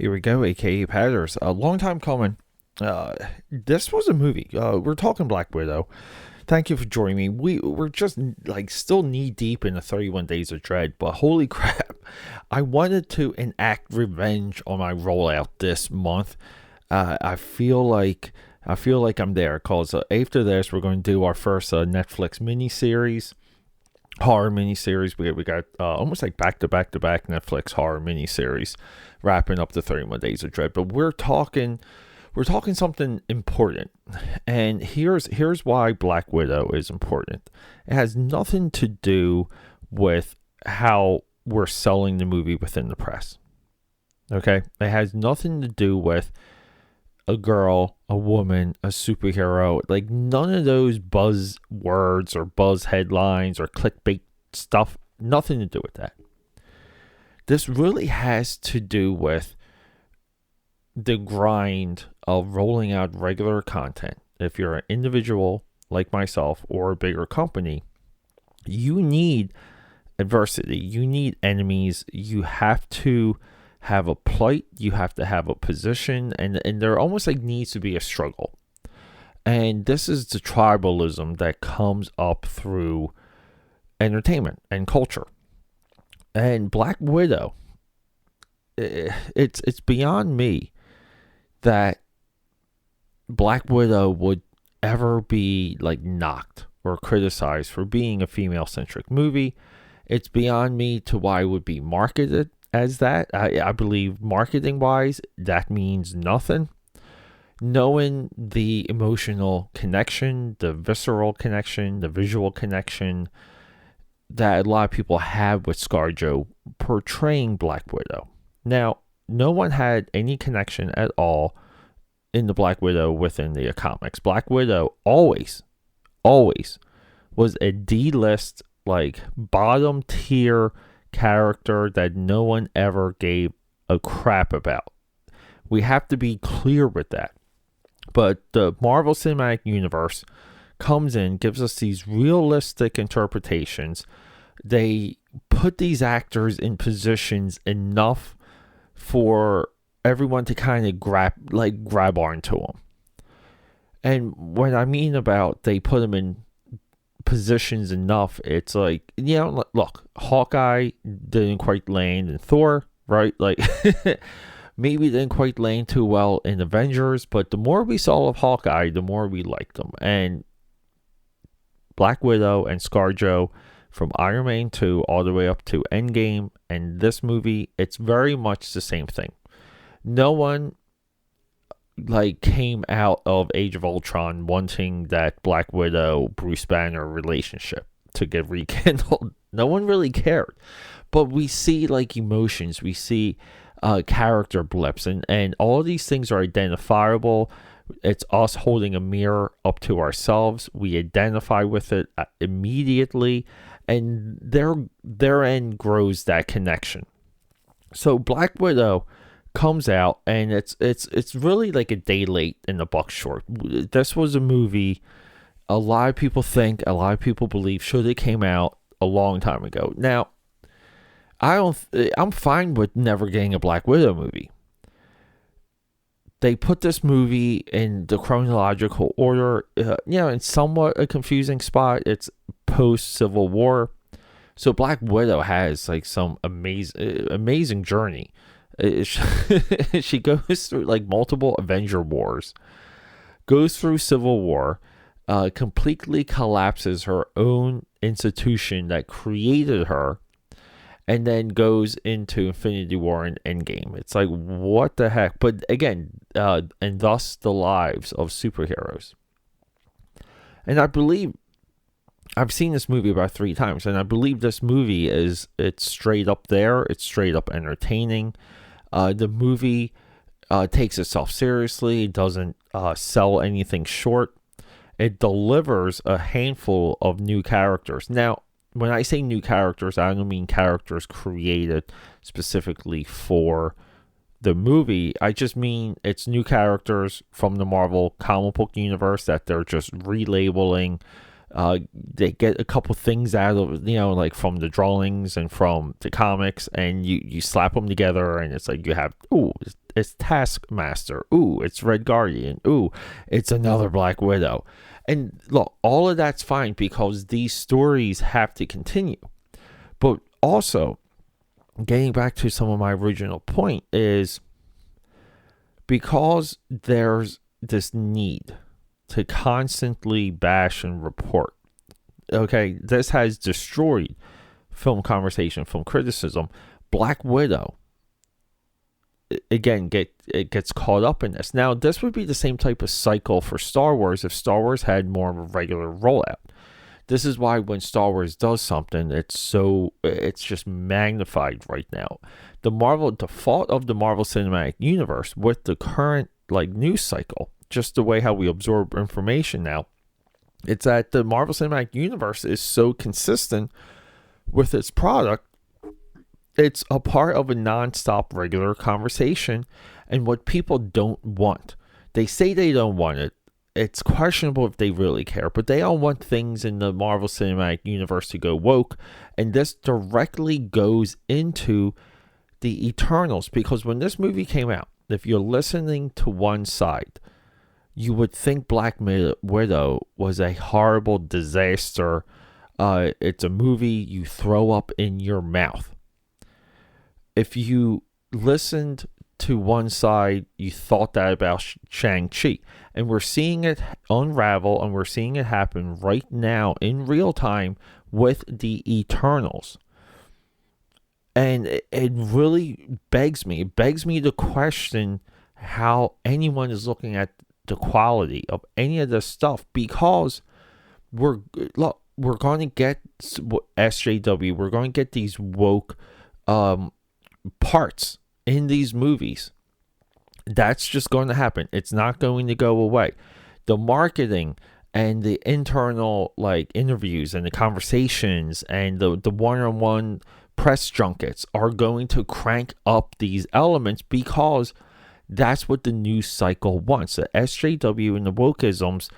Here we go, AKAPADers. A long time coming. This was a movie. We're talking Black Widow. Thank you for joining me. We're just still knee deep in the 31 Days of Dread, but holy crap, I wanted to enact revenge on my rollout this month. I feel like I'm there because after this we're going to do our first Netflix miniseries, horror miniseries. We got almost like back to back Netflix horror miniseries, wrapping up the 31 Days of Dread. But we're talking something important, and here's why Black Widow is important. It has nothing to do with how we're selling the movie within the press. Okay, it has nothing to do with a girl, a woman, a superhero. Like, none of those buzz words or buzz headlines or clickbait stuff. Nothing to do with that. This really has to do with the grind of rolling out regular content. If you're an individual like myself or a bigger company, you need adversity. You need enemies. You have to have a plight. You have to have a position, and there almost needs to be a struggle. And this is the tribalism that comes up through entertainment and culture. And Black Widow, it's beyond me that Black Widow would ever be knocked or criticized for being a female-centric movie. It's beyond me to why it would be marketed as that. I believe marketing-wise, that means nothing. Knowing the emotional connection, the visceral connection, the visual connection that a lot of people have with ScarJo portraying Black Widow. Now, no one had any connection at all in the Black Widow within the comics. Black Widow always was a D-list, bottom tier character that no one ever gave a crap about. We have to be clear with that. But the Marvel Cinematic Universe comes in, gives us these realistic interpretations. They put these actors in positions enough for everyone to kind of grab onto them. And what I mean about they put them in positions enough, it's look, Hawkeye didn't quite land in Thor, right? Maybe didn't quite land too well in Avengers, but the more we saw of Hawkeye, the more we liked them. And Black Widow and ScarJo, from Iron Man 2 all the way up to Endgame, and this movie, it's very much the same thing. No one came out of Age of Ultron wanting that Black Widow Bruce Banner relationship to get rekindled. No one really cared. But we see emotions, we see character blips, and all of these things are identifiable. It's us holding a mirror up to ourselves. We identify with it immediately, and their end grows that connection. So Black Widow comes out, and it's really a day late in the buck short. This was a movie a lot of people believe should have came out a long time ago. Now, I'm fine with never getting a Black Widow movie. They put this movie in the chronological order, in somewhat a confusing spot. It's post Civil War, so Black Widow has some amazing journey. She goes through multiple Avenger wars, goes through Civil War, completely collapses her own institution that created her, and then goes into Infinity War and Endgame. It's what the heck? But again, and thus the lives of superheroes. And I believe I've seen this movie about 3 times, and I believe this movie it's straight up there. It's straight up entertaining. The movie takes itself seriously. It doesn't sell anything short. It delivers a handful of new characters. Now, when I say new characters, I don't mean characters created specifically for the movie. I just mean it's new characters from the Marvel comic book universe that they're just relabeling. They get a couple things out of, from the drawings and from the comics, and you slap them together, and it's you have, it's Taskmaster. Ooh, it's Red Guardian. Ooh, it's another Black Widow. And look, all of that's fine because these stories have to continue. But also, getting back to some of my original point is because there's this need to constantly bash and report. Okay, this has destroyed film conversation, film criticism. Black Widow, again, it gets caught up in this. Now, this would be the same type of cycle for Star Wars if Star Wars had more of a regular rollout. This is why when Star Wars does something, it's just magnified right now. The fault of the Marvel Cinematic Universe with the current news cycle, just the way how we absorb information now, it's that the Marvel Cinematic Universe is so consistent with its product. It's a part of a non-stop regular conversation, and what people don't want. They say they don't want it. It's questionable if they really care, but they all want things in the Marvel Cinematic Universe to go woke, and this directly goes into the Eternals, because when this movie came out, if you're listening to one side, you would think Black Widow was a horrible disaster. It's a movie you throw up in your mouth. If you listened to one side, you thought that about Shang-Chi. And we're seeing it unravel, and we're seeing it happen right now in real time with the Eternals. And it really begs me to question how anyone is looking at the quality of any of this stuff, because we're going to get SJW, we're going to get these woke parts in these movies. That's just going to happen. It's not going to go away. The marketing and the internal interviews and the conversations and the one-on-one press junkets are going to crank up these elements, because that's what the news cycle wants. The SJW and the wokeisms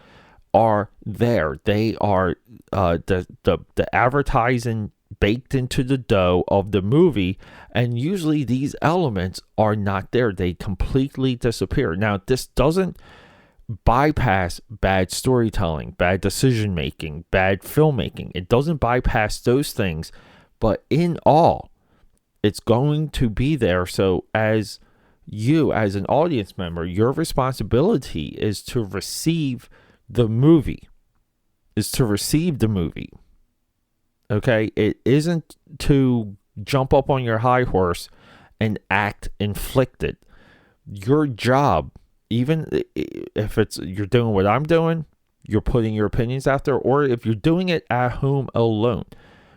are there. They are the advertising baked into the dough of the movie, and usually these elements are not there. They completely disappear. Now, this doesn't bypass bad storytelling, bad decision making, bad filmmaking. It doesn't bypass those things, but in all, it's going to be there. So as an audience member, your responsibility is to receive the movie. Okay, it isn't to jump up on your high horse and act inflicted. Your job, even if you're doing what I'm doing, you're putting your opinions out there, or if you're doing it at home alone,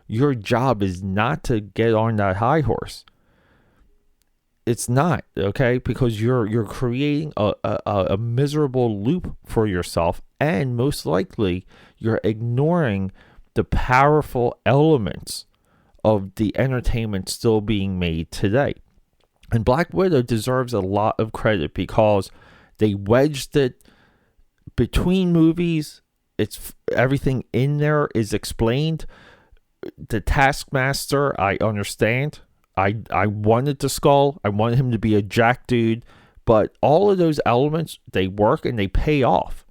your job is not to get on that high horse. It's not, okay, because you're creating a miserable loop for yourself, and most likely you're ignoring the powerful elements of the entertainment still being made today. And Black Widow deserves a lot of credit because they wedged it between movies. It's everything in there is explained. The Taskmaster, I understand. I wanted the skull. I wanted him to be a jack dude. But all of those elements, they work and they pay off.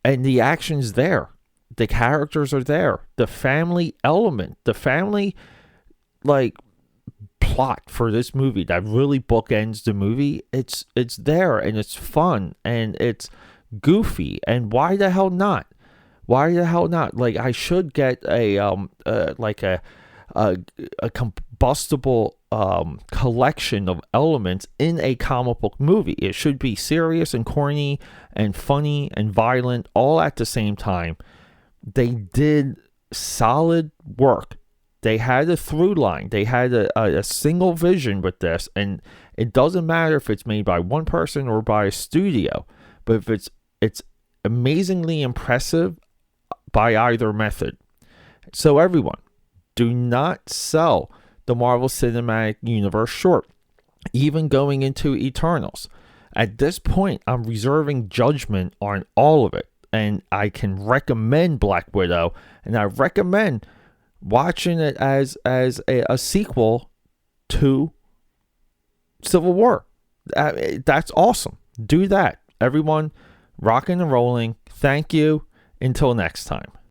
And the action's there. The characters are there. The family element, the family plot for this movie that really bookends the movie, it's there, and it's fun, and it's goofy, and why the hell not? I should get a combustible collection of elements in a comic book movie. It should be serious and corny and funny and violent all at the same time. They did solid work. They had a through line. They had a single vision with this, and it doesn't matter if it's made by one person or by a studio, but if it's amazingly impressive by either method. So everyone, do not sell the Marvel Cinematic Universe short, even going into Eternals. At this point, I'm reserving judgment on all of it, and I can recommend Black Widow, and I recommend watching it as a sequel to Civil War. That's awesome. Do that. Everyone, rocking and rolling. Thank you. Until next time.